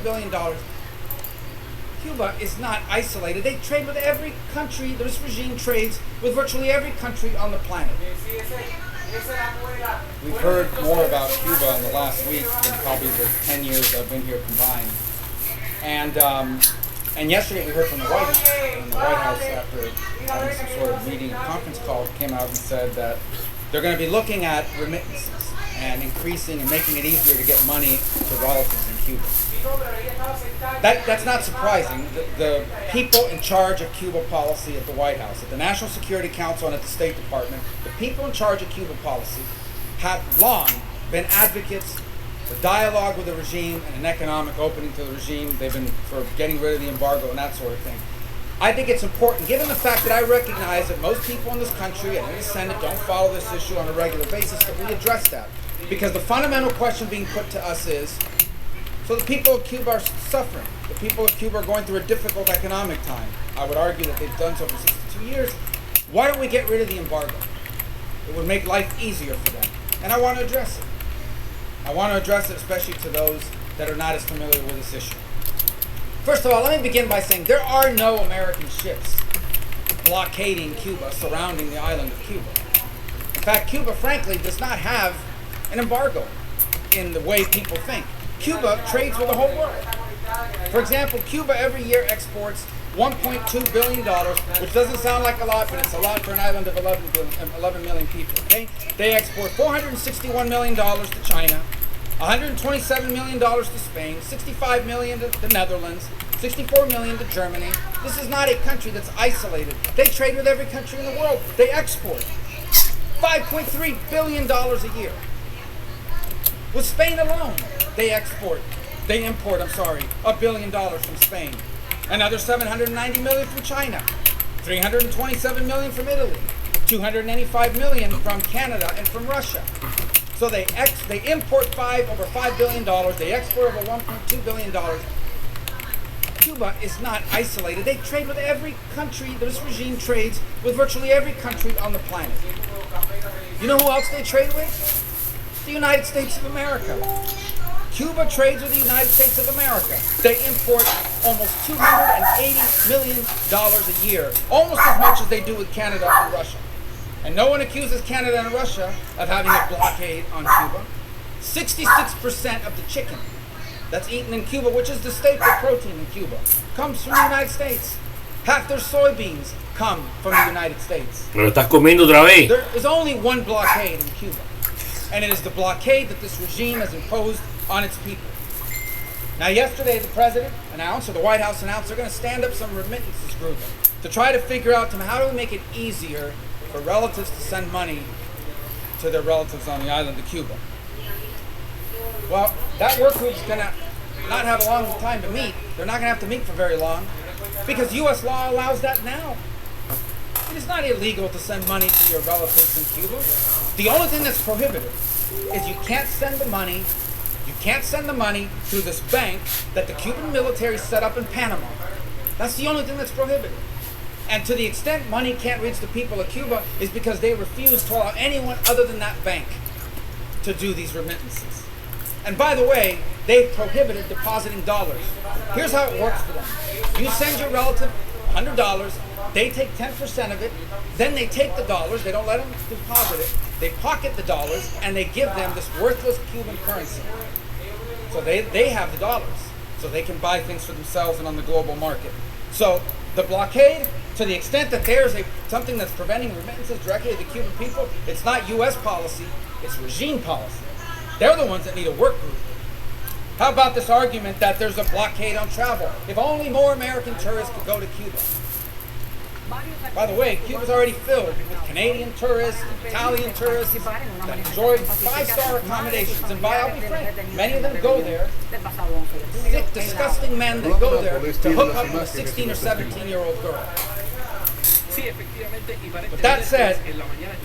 $1 billion. Cuba is not isolated. They trade with every country. This regime trades with virtually every country on the planet. We've heard more about Cuba in the last week than probably the 10 years I've been here combined. And yesterday we heard from the White House after having some sort of meeting, conference call, came out and said that they're going to be looking at remittances and increasing and making it easier to get money to relatives in Cuba. That's not surprising. The people in charge of Cuba policy at the White House, at the National Security Council and at the State Department, the people in charge of Cuba policy have long been advocates for dialogue with the regime and an economic opening to the regime. They've been for getting rid of the embargo and that sort of thing. I think it's important, given the fact that I recognize that most people in this country and in the Senate don't follow this issue on a regular basis, that we address that. Because the fundamental question being put to us is, so the people of Cuba are suffering. The people of Cuba are going through a difficult economic time. I would argue that they've done so for 62 years. Why don't we get rid of the embargo? It would make life easier for them. And I want to address it. I want to address it especially to those that are not as familiar with this issue. First of all, let me begin by saying there are no American ships blockading Cuba, surrounding the island of Cuba. In fact, Cuba, frankly, does not have an embargo in the way people think. Cuba trades with the whole world. For example, Cuba every year exports $1.2 billion, which doesn't sound like a lot, but it's a lot for an island of 11 million people. Okay? They export $461 million to China, $127 million to Spain, $65 million to the Netherlands, $64 million to Germany. This is not a country that's isolated. They trade with every country in the world. They export $5.3 billion a year. With Spain alone, they import, $1 billion from Spain. Another $790 million from China, $327 million from Italy, $295 million from Canada and from Russia. So they import over $5 billion, they export over $1.2 billion. Cuba is not isolated. They trade with every country. This regime trades with virtually every country on the planet. You know who else they trade with? The United States of America. Cuba trades with the United States of America. They import almost $280 million a year, almost as much as they do with Canada and Russia. And no one accuses Canada and Russia of having a blockade on Cuba. 66% of the chicken that's eaten in Cuba, which is the staple protein in Cuba, comes from the United States. Half their soybeans come from the United States. ¿Me lo estás comiendo otra vez? There is only one blockade in Cuba, and it is the blockade that this regime has imposed on its people. Now, yesterday the president announced, or the White House announced, they're going to stand up some remittances group to try to figure out how do we make it easier for relatives to send money to their relatives on the island of Cuba. Well, that work group's going to not have a long time to meet. They're not going to have to meet for very long because U.S. law allows that now. It is not illegal to send money to your relatives in Cuba. The only thing that's prohibited is you can't send the money through this bank that the Cuban military set up in Panama. That's the only thing that's prohibited. And to the extent money can't reach the people of Cuba is because they refuse to allow anyone other than that bank to do these remittances. And by the way, they've prohibited depositing dollars. Here's how it works for them. You send your relative $100, they take 10% of it, then they take the dollars, they don't let them deposit it, they pocket the dollars, and they give them this worthless Cuban currency. So they have the dollars, so they can buy things for themselves and on the global market. So the blockade, to the extent that there's something that's preventing remittances directly to the Cuban people, it's not U.S. policy, it's regime policy. They're the ones that need a work group. How about this argument that there's a blockade on travel? If only more American tourists could go to Cuba. By the way, Cuba's already filled with Canadian tourists, Italian tourists that enjoy five-star accommodations. And I'll be frank, many of them go there, sick, disgusting men that go there to hook up with a 16 or 17-year-old girl. But that said,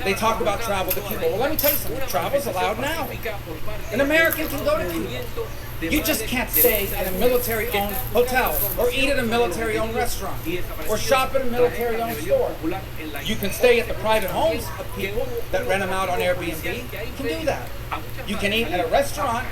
they talk about travel to Cuba. Well, let me tell you something. Travel's allowed now. An American can go to Cuba. You just can't stay at a military-owned hotel or eat at a military-owned restaurant or shop at a military-owned store. You can stay at the private homes of people that rent them out on Airbnb. You can do that. You can eat at a restaurant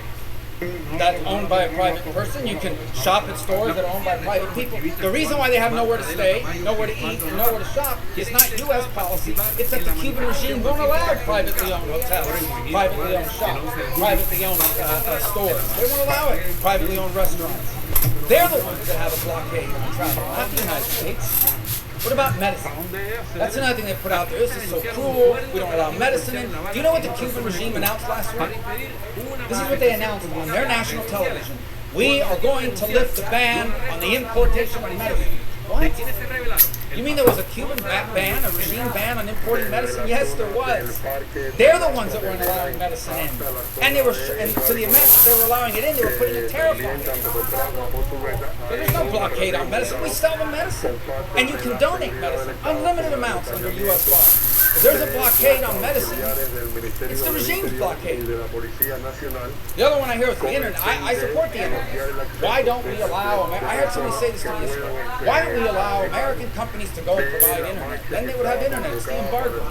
that's owned by a private person. You can shop at stores that are owned by private people. The reason why they have nowhere to stay, nowhere to eat, and nowhere to shop is not U.S. policy. It's that the Cuban regime won't allow privately owned hotels, privately owned shops, privately owned stores. They won't allow it. Privately owned restaurants. They're the ones that have a blockade on travel, not the United States. What about medicine? That's another thing they put out there. This is so cruel. We don't allow medicine in. Do you know what the Cuban regime announced last week? This is what they announced on their national television. We are going to lift the ban on the importation of medicine. What? You mean there was a Cuban ban, a regime ban on importing medicine? Yes, there was. They're the ones that weren't allowing medicine in. And they were, and to the amount they were allowing it in, they were putting a tariff on it. So there's no blockade on medicine. We sell them medicine. And you can donate medicine, unlimited amounts under U.S. law. If there's a blockade on medicine, it's the regime's blockade. The other one I hear is the internet. I support the internet. Why don't we allow, I heard somebody say this to me yesterday, why don't we allow American companies to go and provide internet? Then they would have internet. It's the embargo.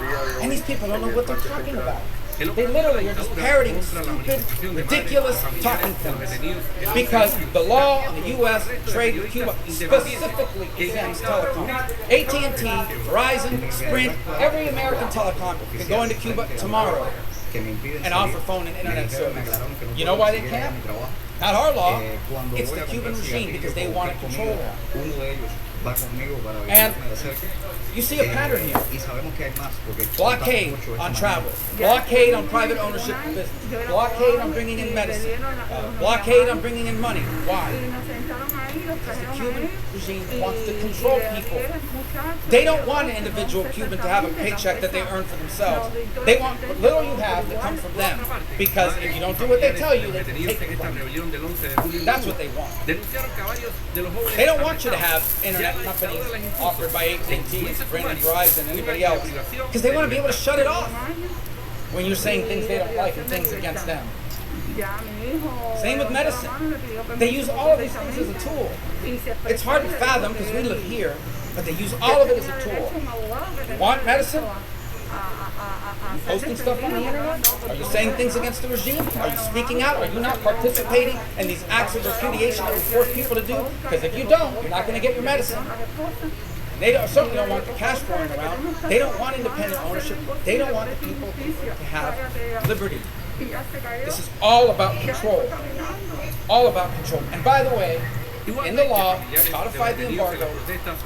And these people don't know what they're talking about. They literally are just parroting stupid, ridiculous talking points. Because the law on the U.S. trade with Cuba specifically exempts telecom. AT&T, Verizon, Sprint, every American telecom can go into Cuba tomorrow and offer phone and internet service. You know why they can't? Not our law. It's the Cuban regime because they want to control that. And you see a pattern here. Blockade on travel. Blockade on private ownership of business. Blockade on bringing in medicine. Blockade on bringing in money. Why? Because the Cuban regime wants to control people. They don't want an individual Cuban to have a paycheck that they earn for themselves. They want what little you have to come from them. Because if you don't do what they tell you, they can take it from you. That's what they want. They don't want you to have internet companies offered by AT&T, Sprint, and Verizon, and anybody else, because they want to be able to shut it off when you're saying things they don't like and things against them. Same with medicine. They use all of these things as a tool. It's hard to fathom because we live here, but they use all of it as a tool. You want medicine? Are you posting stuff on the internet? Are you saying things against the regime? Are you speaking out? Are you not participating in these acts of repudiation that we force people to do? Because if you don't, you're not going to get your medicine. They certainly don't want the cash flowing around. They don't want independent ownership. They don't want the people to have liberty. This is all about control. All about control. And by the way, in the law, codified the embargo,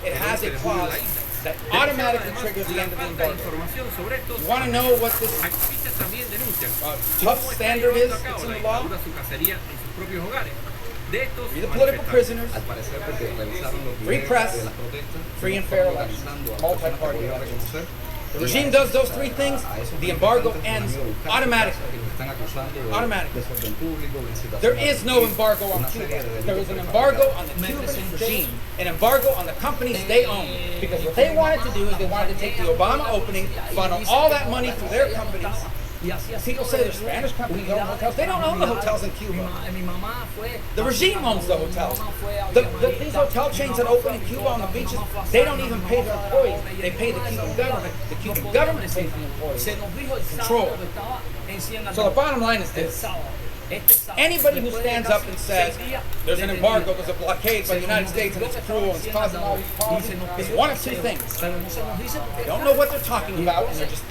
it has a clause that automatically triggers the end of the embargo. You want to know what this tough standard is that's in the law? Free the political prisoners, free press, free and fair elections, multi-party elections. The regime does those three things, the embargo ends automatically. Automatically. There is no embargo on Cuba. There is an embargo on the Cuban regime, an embargo on the companies they own. Because what they wanted to do is they wanted to take the Obama opening, funnel all that money through their companies. People say the Spanish companies own hotels. They don't own the hotels in Cuba. The regime owns the hotels. These hotel chains that open in Cuba on the beaches, they don't even pay their employees. They pay the Cuban government. The Cuban government pays the employees. Control. So the bottom line is this. Anybody who stands up and says there's an embargo, there's a blockade by the United States and it's cruel and it's causing all these problems is one of two things. They don't know what they're talking about and they're just